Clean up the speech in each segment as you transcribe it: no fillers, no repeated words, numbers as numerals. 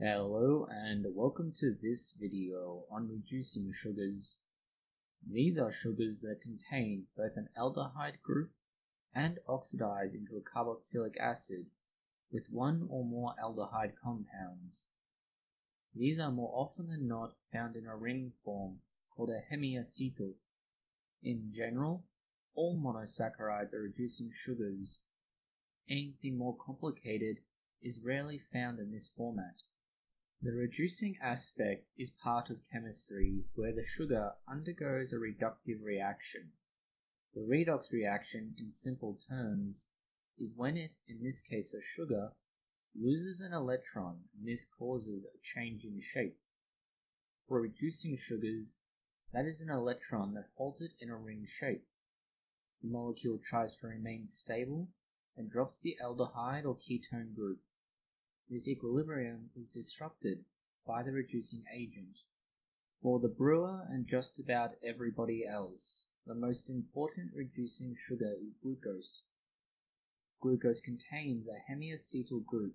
Hello and welcome to this video on reducing sugars. These are sugars that contain both an aldehyde group and oxidize into a carboxylic acid with one or more aldehyde compounds. These are more often than not found in a ring form called a hemiacetal. In general, all monosaccharides are reducing sugars. Anything more complicated is rarely found in this format. The reducing aspect is part of chemistry where the sugar undergoes a reductive reaction. The redox reaction, in simple terms, is when it, in this case a sugar, loses an electron and this causes a change in shape. For reducing sugars, that is an electron that holds it in a ring shape. The molecule tries to remain stable and drops the aldehyde or ketone group. This equilibrium is disrupted by the reducing agent. For the brewer and just about everybody else, the most important reducing sugar is glucose. Glucose contains a hemiacetal group,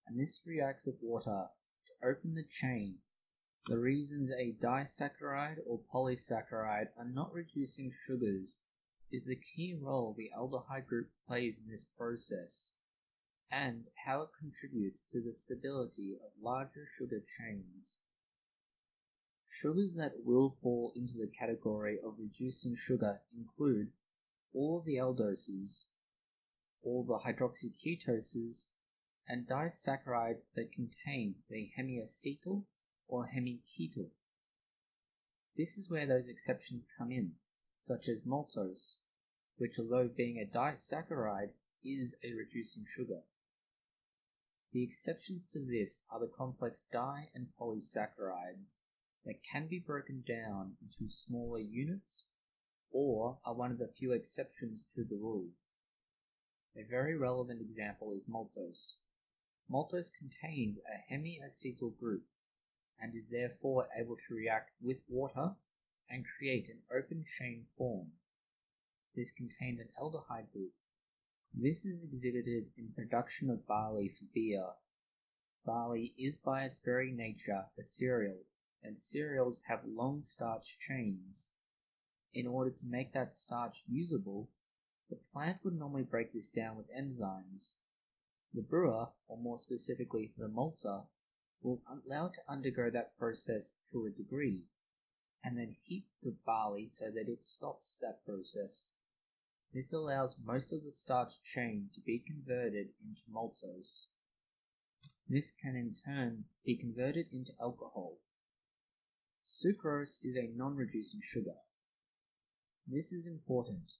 and this reacts with water to open the chain. The reasons a disaccharide or polysaccharide are not reducing sugars is the key role the aldehyde group plays in this process, and how it contributes to the stability of larger sugar chains. Sugars that will fall into the category of reducing sugar include all of the aldoses, all the hydroxyketoses, and disaccharides that contain the hemiacetal or hemiketal. This is where those exceptions come in, such as maltose, which although being a disaccharide is a reducing sugar. The exceptions to this are the complex di- and polysaccharides that can be broken down into smaller units or are one of the few exceptions to the rule. A very relevant example is maltose. Maltose contains a hemiacetal group and is therefore able to react with water and create an open chain form. This contains an aldehyde group. This is exhibited in production of barley for beer. Barley is by its very nature a cereal, and cereals have long starch chains. In order to make that starch usable, the plant would normally break this down with enzymes. The brewer, or more specifically the malter, will allow it to undergo that process to a degree, and then heat the barley so that it stops that process. This allows most of the starch chain to be converted into maltose. This can in turn be converted into alcohol. Sucrose is a non-reducing sugar. This is important.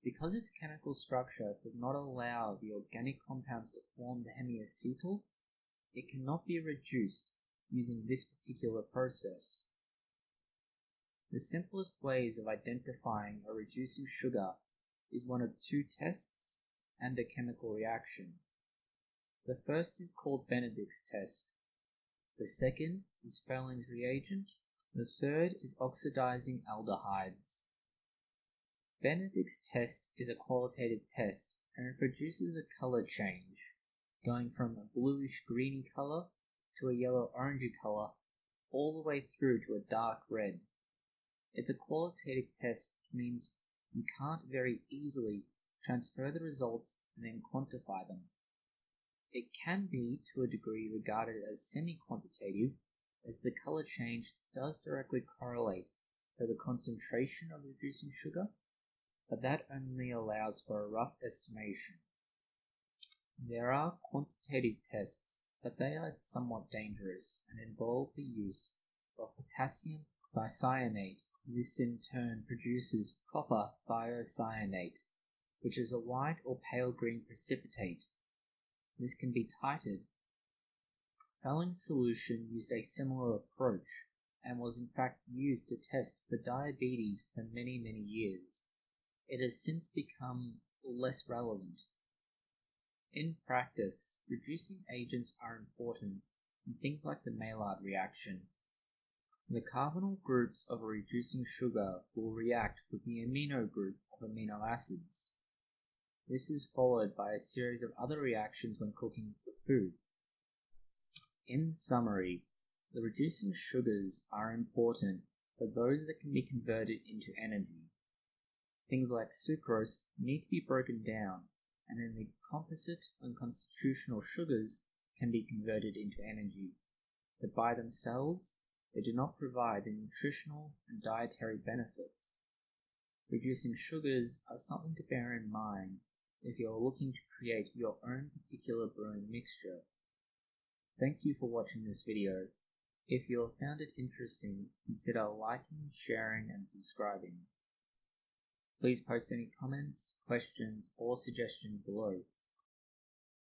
Because its chemical structure does not allow the organic compounds that form the hemiacetal, it cannot be reduced using this particular process. The simplest ways of identifying a reducing sugar is one of two tests and a chemical reaction. The first is called Benedict's test. The second is Fehler's reagent. The third is oxidizing aldehydes. Benedict's test is a qualitative test and it produces a color change, going from a bluish-greeny color to a yellow-orangey color all the way through to a dark red. It's a qualitative test, which means you can't very easily transfer the results and then quantify them. It can be, to a degree, regarded as semi-quantitative, as the color change does directly correlate to the concentration of reducing sugar, but that only allows for a rough estimation. There are quantitative tests, but they are somewhat dangerous and involve the use of potassium thicyanate. This in turn produces copper thiocyanate, which is a white or pale green precipitate. This can be titrated. Fehler's solution used a similar approach and was in fact used to test for diabetes for many years. It has since become less relevant. In practice, reducing agents are important in things like the Maillard reaction. The carbonyl groups of a reducing sugar will react with the amino group of amino acids. This is followed by a series of other reactions when cooking for food. In summary, the reducing sugars are important for those that can be converted into energy. Things like sucrose need to be broken down, and then the composite and constitutional sugars can be converted into energy. But by themselves, they do not provide the nutritional and dietary benefits. Reducing sugars are something to bear in mind if you are looking to create your own particular brewing mixture. Thank you for watching this video. If you have found it interesting, consider liking, sharing, and subscribing. Please post any comments, questions, or suggestions below.